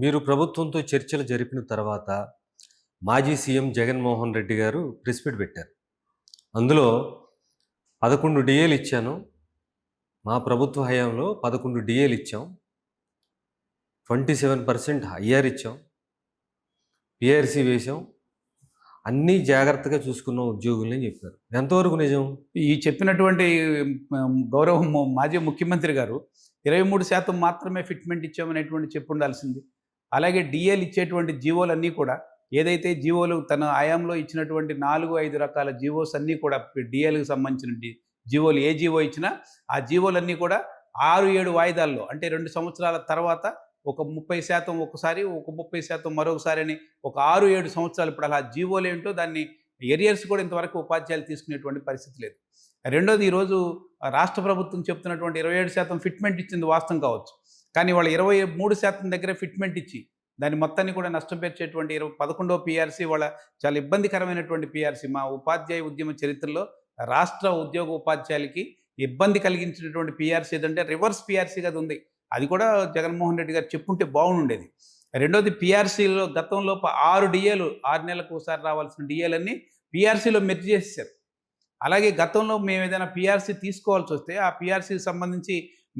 మీరు ప్రభుత్వంతో చర్చలు జరిపిన తర్వాత మాజీ సీఎం జగన్మోహన్ రెడ్డి గారు ప్రెస్ మీట్ పెట్టారు. అందులో 11 డీఏలు ఇచ్చాను. మా ప్రభుత్వ హయాంలో 11 డీఏలు ఇచ్చాం. 27% ఐఆర్ ఇచ్చాం. పీఆర్సీ వేశాం. అన్నీ జాగ్రత్తగా చూసుకున్న ఉద్యోగులని చెప్పారు. ఎంతవరకు నిజం? ఈ చెప్పినటువంటి గౌరవ మాజీ ముఖ్యమంత్రి గారు 23% మాత్రమే ఫిట్మెంట్ ఇచ్చామనేటువంటి చెప్పుండాల్సింది. అలాగే డిఏలు ఇచ్చేటువంటి జీవోలన్నీ కూడా ఏదైతే జీవోలు తన ఆయాంలో ఇచ్చినటువంటి 4-5 రకాల జీవోస్ అన్నీ కూడా డిఏలకు సంబంధించిన జీవోలు ఏ జీవో ఇచ్చినా ఆ జీవోలన్నీ కూడా 6-7 వాయిదాల్లో అంటే 2 సంవత్సరాల తర్వాత ఒక 30% ఒకసారి, ఒక 30% మరొకసారి అని ఒక 6-7 సంవత్సరాలు ఇప్పుడు అలా జీవోలు ఏంటో దాన్ని ఎరియర్స్ కూడా ఇంతవరకు ఉపాధ్యాయులు తీసుకునేటువంటి పరిస్థితి లేదు. రెండోది ఈరోజు రాష్ట్ర ప్రభుత్వం చెప్తున్నటువంటి 27% ఫిట్మెంట్ ఇచ్చింది వాస్తవం కావచ్చు. కానీ వాళ్ళు 23% దగ్గర ఫిట్మెంట్ ఇచ్చి దాన్ని మొత్తాన్ని కూడా నష్టపరిచేటువంటి 11వ పీఆర్సీ వాళ్ళ చాలా ఇబ్బందికరమైనటువంటి పీఆర్సీ. మా ఉపాధ్యాయ ఉద్యమ చరిత్రలో రాష్ట్ర ఉద్యోగ ఉపాధ్యాయులకి ఇబ్బంది కలిగించినటువంటి పీఆర్సీ ఏదంటే రివర్స్ పీఆర్సీగా అది ఉంది. అది కూడా జగన్మోహన్ రెడ్డి గారు చెప్పుంటే బాగుండేది. రెండోది పీఆర్సీలో గతంలో 6 డిఏలు 6 నెలలకు ఒకసారి రావాల్సిన డిఏలన్నీ పీఆర్సీలో మెర్జ్ చేసేసారు. అలాగే గతంలో మేము ఏదైనా పీఆర్సీ తీసుకోవాల్సి వస్తే ఆ పీఆర్సీకి సంబంధించి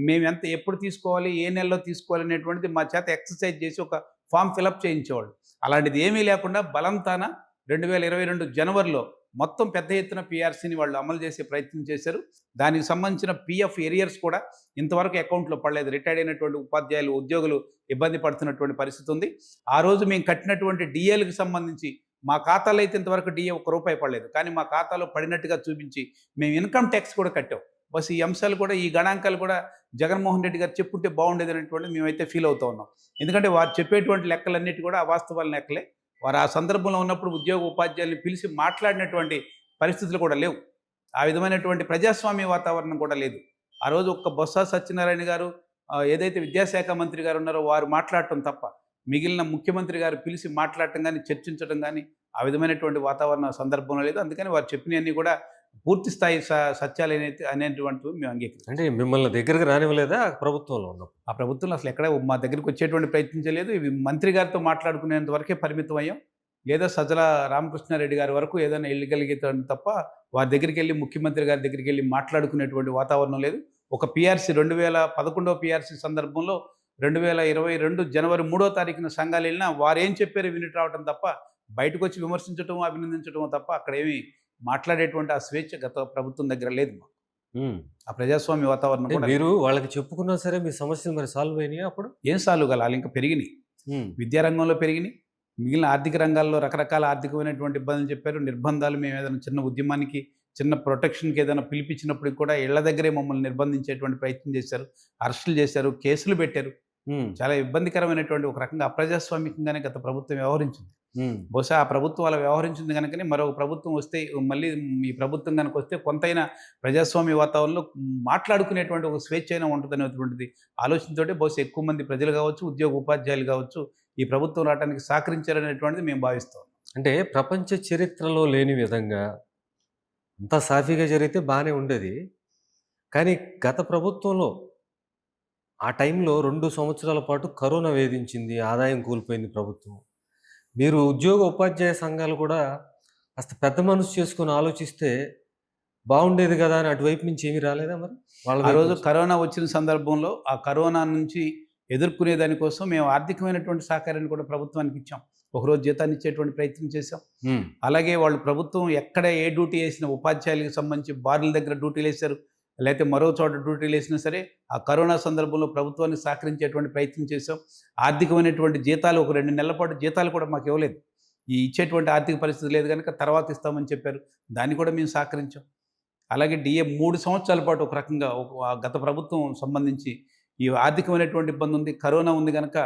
మేము ఎప్పుడు తీసుకోవాలి, ఏ నెలలో తీసుకోవాలి అనేటువంటిది మా చేత ఎక్సర్సైజ్ చేసి ఒక ఫామ్ ఫిలప్ చేయించేవాళ్ళు. అలాంటిది ఏమీ లేకుండా బలంతాన 2022 జనవరిలో మొత్తం పెద్ద ఎత్తున పీఆర్సీని వాళ్ళు అమలు చేసే ప్రయత్నం చేశారు. దానికి సంబంధించిన పీఎఫ్ ఎరియర్స్ కూడా ఇంతవరకు అకౌంట్లో పడలేదు. రిటైర్డ్ అయినటువంటి ఉపాధ్యాయులు, ఉద్యోగులు ఇబ్బంది పడుతున్నటువంటి పరిస్థితి ఉంది. ఆ రోజు మేము కట్టినటువంటి డిఏలకు సంబంధించి మా ఖాతాలో అయితే ఇంతవరకు డిఏ ₹1 పడలేదు. కానీ మా ఖాతాలో పడినట్టుగా చూపించి మేము ఇన్కమ్ ట్యాక్స్ కూడా కట్టాం. బస్ ఈ అంశాలు కూడా, ఈ గణాంకాలు కూడా జగన్మోహన్ రెడ్డి గారు చెప్పుంటే బాగుండేది అనేటువంటిది మేమైతే ఫీల్ అవుతూ ఉన్నాం. ఎందుకంటే వారు చెప్పేటువంటి లెక్కలన్నిటి కూడా అవాస్తవాల లెక్కలే. వారు ఆ సందర్భంలో ఉన్నప్పుడు ఉద్యోగ ఉపాధ్యాయుల్ని పిలిచి మాట్లాడినటువంటి పరిస్థితులు కూడా లేవు. ఆ విధమైనటువంటి ప్రజాస్వామ్య వాతావరణం కూడా లేదు. ఆ రోజు ఒక్క బొత్స సత్యనారాయణ గారు ఏదైతే విద్యాశాఖ మంత్రి గారు ఉన్నారో వారు మాట్లాడటం తప్ప మిగిలిన ముఖ్యమంత్రి గారు పిలిచి మాట్లాడటం కానీ, చర్చించడం కానీ ఆ విధమైనటువంటి వాతావరణ సందర్భంలో లేదు. అందుకని వారు చెప్పినవన్నీ కూడా పూర్తి స్థాయి సత్యాలు అనేటువంటివి మేము అంగీకరిస్తాం. అంటే మిమ్మల్ని దగ్గరికి రానివ్వలేదా ప్రభుత్వంలో ఉన్నప్పుడు? ఆ ప్రభుత్వంలో అసలు ఎక్కడ మా దగ్గరికి వచ్చేటువంటి ప్రయత్నించలేదు. ఇవి మంత్రి గారితో మాట్లాడుకునేంత వరకే పరిమితం అయ్యాం. లేదా సజ్జల రామకృష్ణారెడ్డి గారి వరకు ఏదైనా వెళ్ళగలిగేతాడు తప్ప వారి దగ్గరికి వెళ్ళి, ముఖ్యమంత్రి గారి దగ్గరికి వెళ్ళి మాట్లాడుకునేటువంటి వాతావరణం లేదు. ఒక పీఆర్సీ 2011వ పీఆర్సీ సందర్భంలో 2022 జనవరి 3వ తారీఖున సంఘాలు వెళ్ళినా వారు ఏం చెప్పారో వినిట్ రావడం తప్ప బయటకు వచ్చి విమర్శించడం, అభినందించడం తప్ప అక్కడేమి మాట్లాడేటువంటి ఆ స్వేచ్ఛ గత ప్రభుత్వం దగ్గర లేదు. ఆ ప్రజాస్వామ్య వాతావరణం కూడా మీరు వాళ్ళకి చెప్పుకున్నా సరే మీ సమస్యలు మరి సాల్వ్ అయినాయా అప్పుడు? ఏం సాల్వ్ కావాలి, ఇంకా పెరిగినాయి. విద్యారంగంలో పెరిగినాయి, మిగిలిన ఆర్థిక రంగాల్లో రకరకాల ఆర్థికమైనటువంటి ఇబ్బందులు చెప్పారు. నిర్బంధాలు, మేము ఏదైనా చిన్న ఉద్యమానికి, చిన్న ప్రొటెక్షన్కి ఏదైనా పిలిపించినప్పటికి కూడా ఇళ్ల దగ్గరే మమ్మల్ని నిర్బంధించేటువంటి ప్రయత్నం చేశారు. అరెస్టులు చేశారు, కేసులు పెట్టారు. చాలా ఇబ్బందికరమైనటువంటి ఒక రకంగా అప్రజాస్వామికంగానే గత ప్రభుత్వం వ్యవహరించింది. బహుశా ఆ ప్రభుత్వం అలా వ్యవహరించింది కనుకనే మరొక ప్రభుత్వం వస్తే, మళ్ళీ ఈ ప్రభుత్వం కనుక వస్తే కొంతైనా ప్రజాస్వామ్య వాతావరణంలో మాట్లాడుకునేటువంటి ఒక స్వేచ్ఛ అయినా ఉంటుందనేటువంటిది ఆలోచనతోటి బహుశా ఎక్కువ మంది ప్రజలు కావచ్చు, ఉద్యోగ ఉపాధ్యాయులు కావచ్చు ఈ ప్రభుత్వం రావడానికి సహకరించారనేటువంటిది మేము భావిస్తాం. అంటే ప్రపంచ చరిత్రలో లేని విధంగా అంతా సాఫీగా జరిగితే బాగానే ఉండేది. కానీ గత ప్రభుత్వంలో ఆ టైంలో 2 సంవత్సరాల పాటు కరోనా వేధించింది, ఆదాయం కోల్పోయింది ప్రభుత్వం. మీరు ఉద్యోగ ఉపాధ్యాయ సంఘాలు కూడా కాస్త పెద్ద మనసు చేసుకొని ఆలోచిస్తే బాగుండేది కదా అని అటువైపు నుంచి ఏమీ రాలేదా మరి? ఆ రోజు కరోనా వచ్చిన సందర్భంలో ఆ కరోనా నుంచి ఎదుర్కొనే దానికోసం మేము ఆర్థికమైనటువంటి సహకారాన్ని కూడా ప్రభుత్వానికి ఇచ్చాం. ఒకరోజు జీతాన్ని ఇచ్చేటువంటి ప్రయత్నం చేశాం. అలాగే వాళ్ళు ప్రభుత్వం ఎక్కడ ఏ డ్యూటీ వేసిన ఉపాధ్యాయులకు సంబంధించి బార్ల దగ్గర డ్యూటీలు వేశారు, లేకపోతే మరో చోట డ్యూటీలు వేసినా సరే ఆ కరోనా సందర్భంలో ప్రభుత్వాన్ని సహకరించేటువంటి ప్రయత్నం చేశాం. ఆర్థికమైనటువంటి జీతాలు ఒక 2 నెలల పాటు జీతాలు కూడా మాకు ఇవ్వలేదు. ఈ ఇచ్చేటువంటి ఆర్థిక పరిస్థితి లేదు కనుక తర్వాత ఇస్తామని చెప్పారు. దాన్ని కూడా మేము సహకరించాం. అలాగే డిఏ 3 సంవత్సరాల పాటు ఒక రకంగా గత ప్రభుత్వం సంబంధించి ఈ ఆర్థికమైనటువంటి ఇబ్బంది ఉంది, కరోనా ఉంది కనుక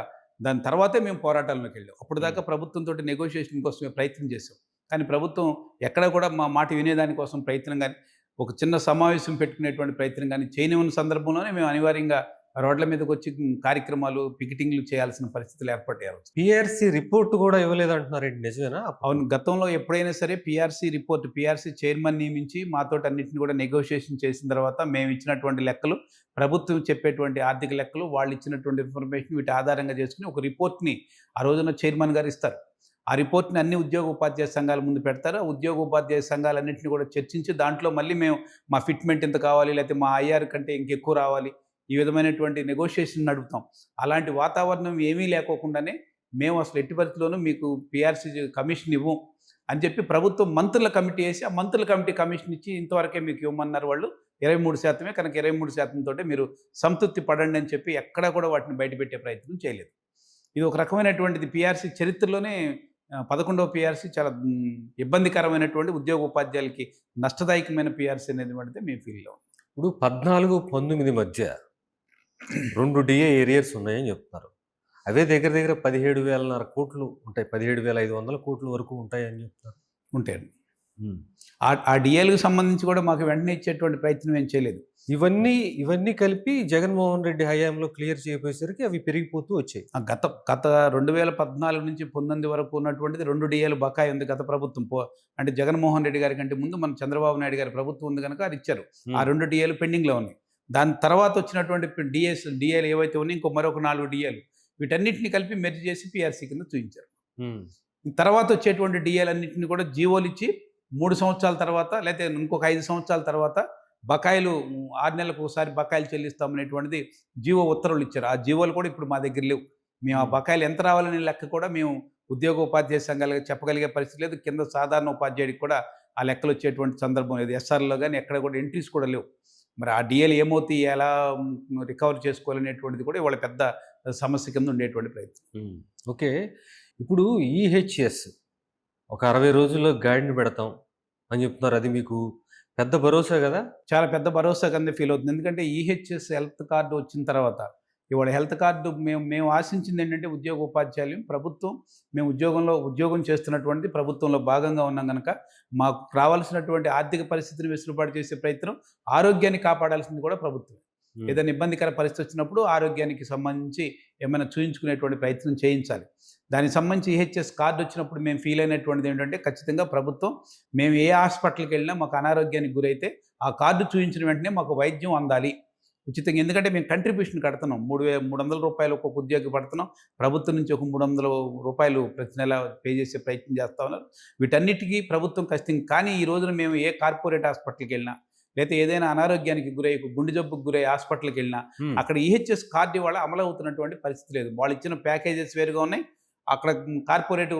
దాని తర్వాతే మేము పోరాటాల్లోకి వెళ్ళాం. అప్పుడు దాకా ప్రభుత్వంతో నెగోషియేషన్ కోసమే ప్రయత్నం చేసాం. కానీ ప్రభుత్వం ఎక్కడ కూడా మా మాట వినేదానికోసం ప్రయత్నం కానీ, ఒక చిన్న సమావేశం పెట్టుకునేటువంటి ప్రయత్నం కానీ చేయనివ్వని సందర్భంలోనే మేము అనివార్యంగా రోడ్ల మీదకి వచ్చి కార్యక్రమాలు, పికెటింగ్లు చేయాల్సిన పరిస్థితులు ఏర్పడ్డాయి. పిఆర్సీ రిపోర్ట్ కూడా ఇవ్వలేదంటున్నారేంటి, నిజమేనా? అవును. గతంలో ఎప్పుడైనా సరే పీఆర్సీ చైర్మన్ నియమించి మాతోటి అన్నిటిని కూడా నెగోషియేషన్ చేసిన తర్వాత మేము ఇచ్చినటువంటి లెక్కలు, ప్రభుత్వం చెప్పేటువంటి ఆర్థిక లెక్కలు, వాళ్ళు ఇచ్చినటువంటి ఇన్ఫర్మేషన్ వీటి ఆధారంగా చేసుకుని ఒక రిపోర్ట్‌ని ఆ రోజున చైర్మన్ గారు ఇస్తారు. ఆ రిపోర్ట్‌ని అన్ని ఉద్యోగ ఉపాధ్యాయ సంఘాల ముందు పెడతారు. ఆ ఉద్యోగ ఉపాధ్యాయ సంఘాలన్నింటిని కూడా చర్చించి దాంట్లో మళ్ళీ మేము మా ఫిట్‌మెంట్ ఇంత కావాలి, లేకపోతే మా ఐఆర్ కంటే ఇంకెక్కువ రావాలి, ఈ విధమైనటువంటి నెగోషియేషన్ నడుపుతాం. అలాంటి వాతావరణం ఏమీ లేకోకుండానే మేము అసలు ఎట్టి పరిస్థితిలోనూ మీకు పీఆర్సీ కమిషన్ ఇవ్వం అని చెప్పి ప్రభుత్వం మంత్రుల కమిటీ వేసి, ఆ మంత్రుల కమిటీ కమిషన్ ఇచ్చి ఇంతవరకే మీకు ఇవ్వమన్నారు వాళ్ళు. 23% కనుక 23% తోటే మీరు సంతృప్తి పడండి అని చెప్పి ఎక్కడా కూడా వాటిని బయటపెట్టే ప్రయత్నం చేయలేదు. ఇది ఒక రకమైనటువంటిది పీఆర్సీ చరిత్రలోనే 11వ పీఆర్సీ చాలా ఇబ్బందికరమైనటువంటి ఉద్యోగ ఉపాధ్యాయులకి నష్టదాయకమైన పీఆర్సీ అనేది మేము ఫీల్ అవ్వం. ఇప్పుడు 14, 19 మధ్య 2 డిఏ ఏరియర్స్ ఉన్నాయని చెప్తున్నారు. అవే దగ్గర దగ్గర 17,500 కోట్లు ఉంటాయి. 17,500 కోట్ల వరకు ఉంటాయని చెప్తున్నారు. ఉంటాయండి. ఆ డిఏలకు సంబంధించి కూడా మాకు వెంటనే ఇచ్చేటువంటి ప్రయత్నం ఏం చేయలేదు. ఇవన్నీ కలిపి జగన్మోహన్ రెడ్డి హయాంలో క్లియర్ చేయపోయేసరికి అవి పెరిగిపోతూ వచ్చాయి. గత 2014 నుంచి 19 వరకు ఉన్నటువంటిది 2 డిఏలు బకాయి ఉంది గత ప్రభుత్వం. అంటే జగన్మోహన్ రెడ్డి గారి కంటే ముందు మన చంద్రబాబు నాయుడు గారి ప్రభుత్వం ఉంది కనుక అది ఇచ్చారు. ఆ 2 డిఏలు పెండింగ్లో ఉన్నాయి. దాని తర్వాత వచ్చినటువంటి డిఏలు ఏవైతే ఉన్నాయో మరొక 4 డిఏలు, వీటన్నిటిని కలిపి మెర్జ్ చేసి పీఆర్సీ కింద చూపించారు. తర్వాత వచ్చేటువంటి డిఏలన్నింటినీ కూడా జీవోలు ఇచ్చి 3 సంవత్సరాల తర్వాత, లేకపోతే ఇంకొక 5 సంవత్సరాల తర్వాత బకాయిలు 6 నెలలకు ఒకసారి బకాయిలు చెల్లిస్తామనేటువంటిది జీవో ఉత్తర్వులు ఇచ్చారు. ఆ జీవోలు కూడా ఇప్పుడు మా దగ్గర లేవు. మేము ఆ బకాయిలు ఎంత రావాలనే లెక్క కూడా మేము ఉద్యోగ ఉపాధ్యాయ సంఘాలుగా చెప్పగలిగే పరిస్థితి లేదు. కింద సాధారణ ఉపాధ్యాయుడికి కూడా ఆ లెక్కలు వచ్చేటువంటి సందర్భం లేదు. ఎస్ఆర్లో కానీ ఎక్కడ కూడా ఎంట్రీస్ కూడా లేవు. మరి ఆ డిఏలు ఏమవుతాయి, ఎలా రికవర్ చేసుకోవాలనేటువంటిది కూడా ఇవాళ పెద్ద సమస్య కింద ఉండేటువంటి ప్రయత్నం. ఓకే. ఇప్పుడు ఈహెచ్ఎస్ ఒక 60 రోజుల్లో గైడ్ని పెడతాం అని చెప్తున్నారు. అది మీకు పెద్ద భరోసా కదా? చాలా పెద్ద భరోసా కింద ఫీల్ అవుతుంది. ఎందుకంటే ఈహెచ్ఎస్ హెల్త్ కార్డు వచ్చిన తర్వాత ఇవాళ హెల్త్ కార్డు మేము ఆశించింది ఏంటంటే ఉద్యోగ ఉపాధ్యాయులు, ప్రభుత్వం, మేము ఉద్యోగం చేస్తున్నటువంటి ప్రభుత్వంలో భాగంగా ఉన్నాం కనుక మాకు రావాల్సినటువంటి ఆర్థిక పరిస్థితిని వెసులుబాటు చేసే ప్రయత్నం, ఆరోగ్యాన్ని కాపాడాల్సింది కూడా ప్రభుత్వం. ఏదైనా ఇబ్బందికర పరిస్థితి వచ్చినప్పుడు ఆరోగ్యానికి సంబంధించి ఏమైనా చూయించుకునేటువంటి ప్రయత్నం చేయించాలి. దానికి సంబంధించి ఈహెచ్ఎస్ కార్డు వచ్చినప్పుడు మేము ఫీల్ అయినటువంటిది ఏంటంటే, ఖచ్చితంగా ప్రభుత్వం మేము ఏ హాస్పిటల్కి వెళ్ళినా మాకు అనారోగ్యానికి గురైతే ఆ కార్డు చూయించిన వెంటనే మాకు వైద్యం అందాలి ఉచితంగా. ఎందుకంటే మేము కంట్రిబ్యూషన్ కడుతున్నాం. 3,300 రూపాయలు ఒక్కొక్క ఉద్యోగి పడుతున్నాం. ప్రభుత్వం నుంచి ఒక 300 రూపాయలు ప్రతి నెల పే చేసే ప్రయత్నం చేస్తూ ఉన్నారు. వీటన్నిటికీ ప్రభుత్వం ఖచ్చితంగా. కానీ ఈ రోజున మేము ఏ కార్పొరేట్ హాస్పిటల్కి వెళ్ళినా, లేకపోతే ఏదైనా అనారోగ్యానికి గురై గుండె జబ్బుకు గురై హాస్పిటల్కి వెళ్ళినా అక్కడ ఈహెచ్ఎస్ కార్డు ఇవాళ అమలు అవుతున్నటువంటి పరిస్థితి లేదు. వాళ్ళు ఇచ్చిన ప్యాకేజెస్ వేరుగా ఉన్నాయి. అక్కడ కార్పొరేట్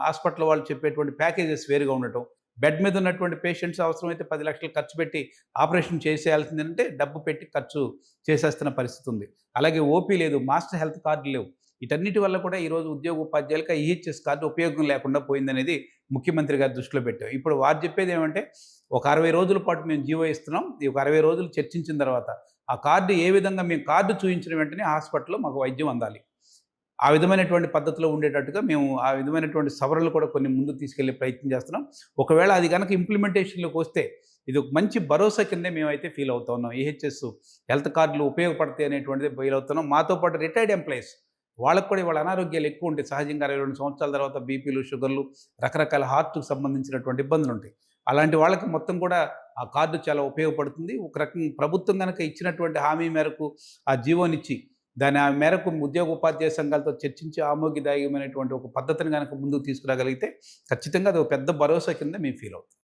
హాస్పిటల్ వాళ్ళు చెప్పేటువంటి ప్యాకేజెస్ వేరుగా ఉండటం, బెడ్ మీద ఉన్నటువంటి పేషెంట్స్ అవసరమైతే 10 లక్షలు ఖర్చు పెట్టి ఆపరేషన్ చేసేయాల్సిందంటే డబ్బు పెట్టి ఖర్చు చేసేస్తున్న పరిస్థితి ఉంది. అలాగే ఓపీ లేదు, మాస్టర్ హెల్త్ కార్డు లేవు. వీటన్నిటి వల్ల కూడా ఈరోజు ఉద్యోగ ఉపాధ్యాయులకు ఈహెచ్ఎస్ కార్డు ఉపయోగం లేకుండా పోయిందనేది ముఖ్యమంత్రి గారి దృష్టిలో పెట్టాం. ఇప్పుడు వారు చెప్పేది ఏమంటే, ఒక 60 రోజుల పాటు మేము జీవో ఇస్తున్నాం. ఈ ఒక 60 రోజులు చర్చించిన తర్వాత ఆ కార్డు ఏ విధంగా మేము కార్డు చూపించిన వెంటనే హాస్పిటల్లో మాకు వైద్యం అందాలి. ఆ విధమైనటువంటి పద్ధతిలో ఉండేటట్టుగా మేము ఆ విధమైనటువంటి సవరణలు కూడా కొన్ని ముందుకు తీసుకెళ్లే ప్రయత్నం చేస్తున్నాం. ఒకవేళ అది కనుక ఇంప్లిమెంటేషన్లోకి వస్తే ఇది ఒక మంచి భరోసా కిందే మేమైతే ఫీల్ అవుతా ఉన్నాం. ఈహెచ్ఎస్ హెల్త్ కార్డులు ఉపయోగపడతాయి అనేటువంటిది ఫీల్ అవుతున్నాం. మాతో పాటు రిటైర్డ్ ఎంప్లాయీస్, వాళ్ళకు కూడా ఇవాళ అనారోగ్యాలు ఎక్కువ ఉంటాయి. సహజంగా 22 సంవత్సరాల తర్వాత బీపీలు, షుగర్లు, రకరకాల హార్ట్కు సంబంధించినటువంటి ఇబ్బందులు ఉంటాయి. అలాంటి వాళ్ళకి మొత్తం కూడా ఆ కార్డు చాలా ఉపయోగపడుతుంది. ఒక రకంగా ప్రభుత్వం కనుక ఇచ్చినటువంటి హామీ మేరకు ఆ జీవోనిచ్చి దాని ఆ మేరకు ఉద్యోగ ఉపాధ్యాయ సంఘాలతో చర్చించి ఆమోదదాయకమైనటువంటి ఒక పద్ధతిని కనుక ముందుకు తీసుకురాగలిగితే ఖచ్చితంగా అది ఒక పెద్ద భరోసా కింద మేము ఫీల్ అవుతాం.